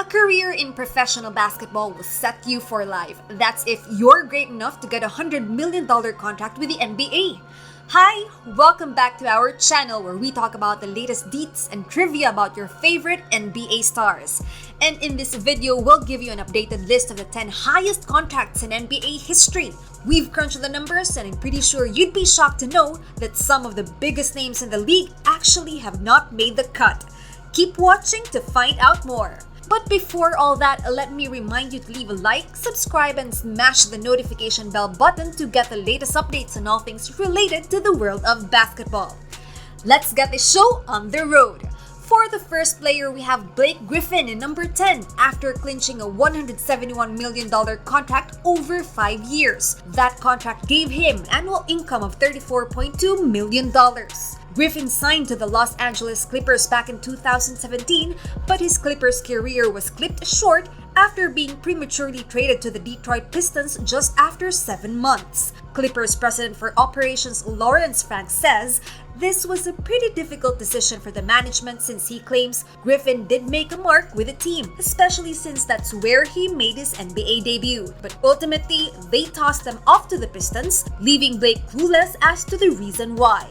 career in professional basketball will set you for life. That's if you're great enough to get a $100 million contract with the NBA. Hi! Welcome back to our channel where we talk about the latest deets and trivia about your favorite NBA stars. And in this video, we'll give you an updated list of the 10 highest contracts in NBA history. We've crunched the numbers and I'm pretty sure you'd be shocked to know that some of the biggest names in the league actually have not made the cut. Keep watching to find out more. But before all that, let me remind you to leave a like, subscribe, and smash the notification bell button to get the latest updates on all things related to the world of basketball. Let's get the show on the road. For the first player, we have Blake Griffin in number 10 after clinching a $171 million contract over 5 years. That contract gave him annual income of $34.2 million. Griffin signed to the Los Angeles Clippers back in 2017, but his Clippers career was clipped short after being prematurely traded to the Detroit Pistons just after 7 months. Clippers president for operations Lawrence Frank says this was a pretty difficult decision for the management since he claims Griffin did make a mark with the team, especially since that's where he made his NBA debut. But ultimately, they tossed him off to the Pistons, leaving Blake clueless as to the reason why.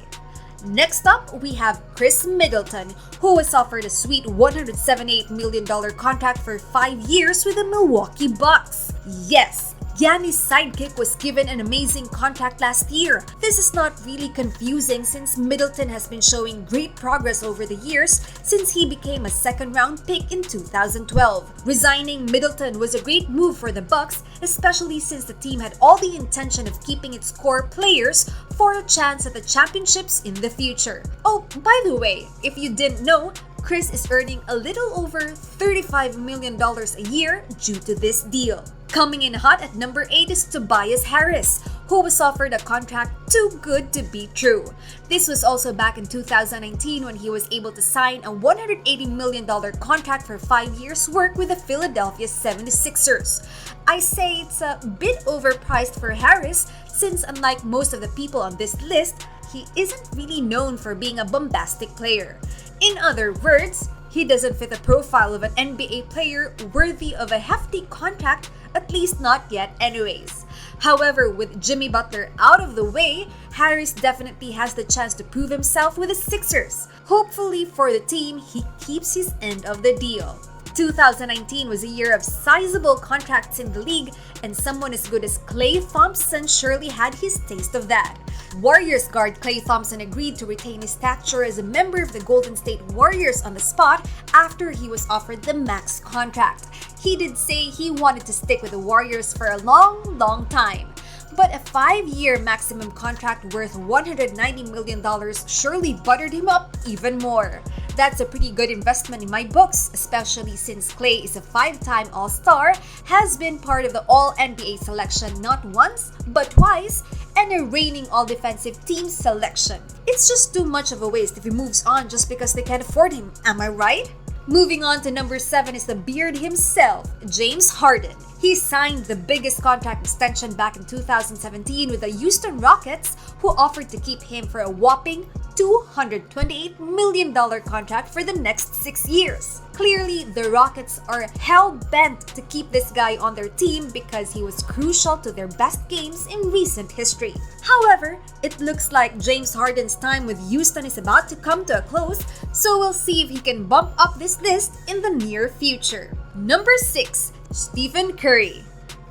Next up, we have Khris Middleton, who was offered a sweet $178 million contract for 5 years with the Milwaukee Bucks. Yes, Giannis' sidekick was given an amazing contract last year. This is not really confusing since Middleton has been showing great progress over the years since he became a second-round pick in 2012. Resigning Middleton was a great move for the Bucks, especially since the team had all the intention of keeping its core players for a chance at the championships in the future. Oh, by the way, if you didn't know, Khris is earning a little over $35 million a year due to this deal. Coming in hot at number 8 is Tobias Harris, who was offered a contract too good to be true. This was also back in 2019 when he was able to sign a $180 million contract for 5 years' work with the Philadelphia 76ers. I say it's a bit overpriced for Harris since unlike most of the people on this list, he isn't really known for being a bombastic player. In other words, he doesn't fit the profile of an NBA player worthy of a hefty contract, at least not yet anyways. However, with Jimmy Butler out of the way, Harris definitely has the chance to prove himself with the Sixers. Hopefully for the team, he keeps his end of the deal. 2019 was a year of sizable contracts in the league, and someone as good as Klay Thompson surely had his taste of that. Warriors guard Klay Thompson agreed to retain his stature as a member of the Golden State Warriors on the spot after he was offered the max contract. He did say he wanted to stick with the Warriors for a long time. But a 5-year maximum contract worth $190 million surely buttered him up even more. That's a pretty good investment in my books, especially since Klay is a 5-time All-Star, has been part of the All-NBA selection not once, but twice, and a reigning All-Defensive Team selection. It's just too much of a waste if he moves on just because they can't afford him, am I right? Moving on to number 7 is the beard himself, James Harden. He signed the biggest contract extension back in 2017 with the Houston Rockets, who offered to keep him for a whopping $228 million contract for the next 6 years. Clearly, the Rockets are hell-bent to keep this guy on their team because he was crucial to their best games in recent history. However, it looks like James Harden's time with Houston is about to come to a close, so we'll see if he can bump up this list in the near future. Number 6. Stephen Curry.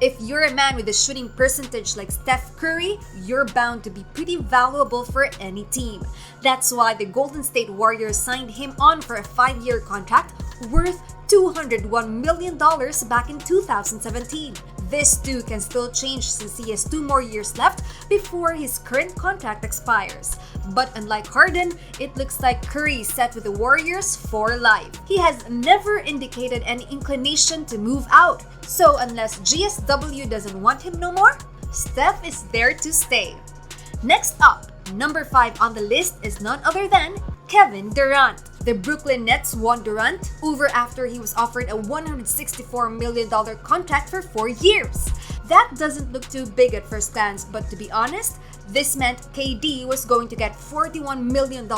If you're a man with a shooting percentage like Steph Curry, you're bound to be pretty valuable for any team. That's why the Golden State Warriors signed him on for a 5-year contract worth $201 million back in 2017. This too can still change since he has 2 more years left before his current contract expires. But unlike Harden, it looks like Curry is set with the Warriors for life. He has never indicated any inclination to move out. So unless GSW doesn't want him no more, Steph is there to stay. Next up, number 5 on the list is none other than Kevin Durant. The Brooklyn Nets won Durant over after he was offered a $164 million contract for 4 years. That doesn't look too big at first glance, but to be honest, This meant KD was going to get $41 million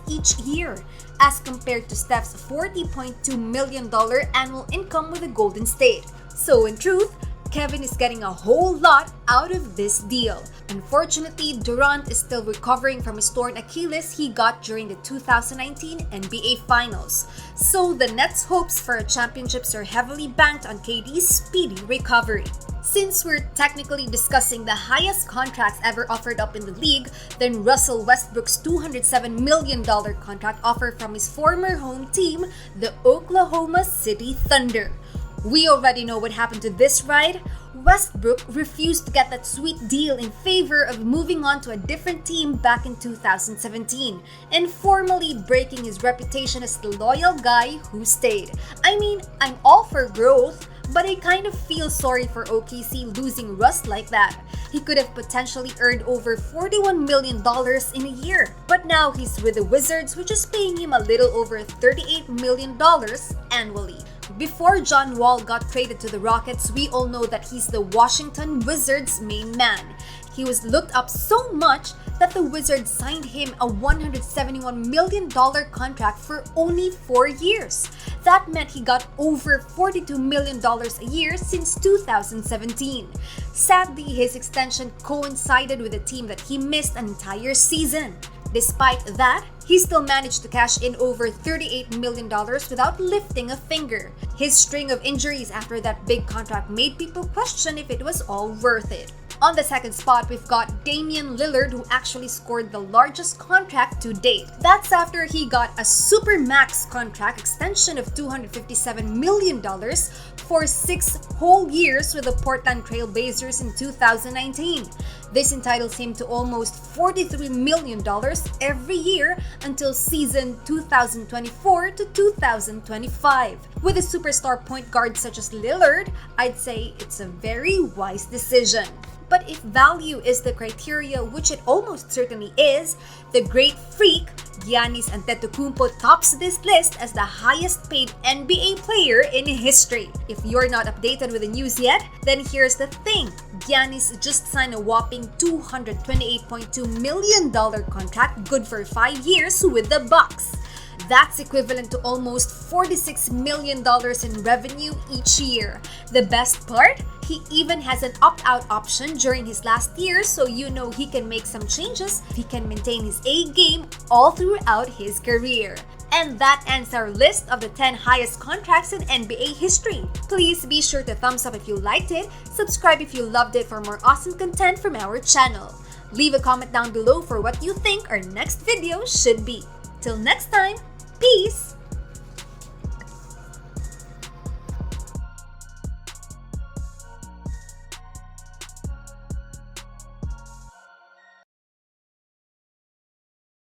each year, as compared to Steph's $40.2 million annual income with the Golden State. So in truth, Kevin is getting a whole lot out of this deal. Unfortunately, Durant is still recovering from his torn Achilles he got during the 2019 NBA Finals. So the Nets' hopes for a championships are heavily banked on KD's speedy recovery. Since we're technically discussing the highest contracts ever offered up in the league, then Russell Westbrook's $207 million contract offer from his former home team, the Oklahoma City Thunder. We already know what happened to this ride. Westbrook refused to get that sweet deal in favor of moving on to a different team back in 2017 and formally breaking his reputation as the loyal guy who stayed. I mean, I'm all for growth, but I kind of feel sorry for OKC losing Russ like that. He could have potentially earned over $41 million in a year. But now he's with the Wizards, which is paying him a little over $38 million annually. Before John Wall got traded to the Rockets, we all know that he's the Washington Wizards' main man. He was looked up so much that the Wizards signed him a $171 million contract for only 4 years. That meant he got over $42 million a year since 2017. Sadly, his extension coincided with a team that he missed an entire season. Despite that, he still managed to cash in over $38 million without lifting a finger. His string of injuries after that big contract made people question if it was all worth it. On the second spot, we've got Damian Lillard, who actually scored the largest contract to date. That's after he got a supermax contract extension of $257 million for 6 whole years with the Portland Trail Blazers in 2019. This entitles him to almost $43 million every year until season 2024 to 2025. With a superstar point guard such as Lillard, I'd say it's a very wise decision. But if value is the criteria, which it almost certainly is, the great freak, Giannis Antetokounmpo, tops this list as the highest paid NBA player in history. If you're not updated with the news yet, then here's the thing. Giannis just signed a whopping $228.2 million contract, good for 5 years, with the Bucks. That's equivalent to almost $46 million in revenue each year. The best part? He even has an opt-out option during his last year, so you know he can make some changes if he can maintain his A game all throughout his career. And that ends our list of the 10 highest contracts in NBA history. Please be sure to thumbs up if you liked it, subscribe if you loved it for more awesome content from our channel. Leave a comment down below for what you think our next video should be. Till next time, peace!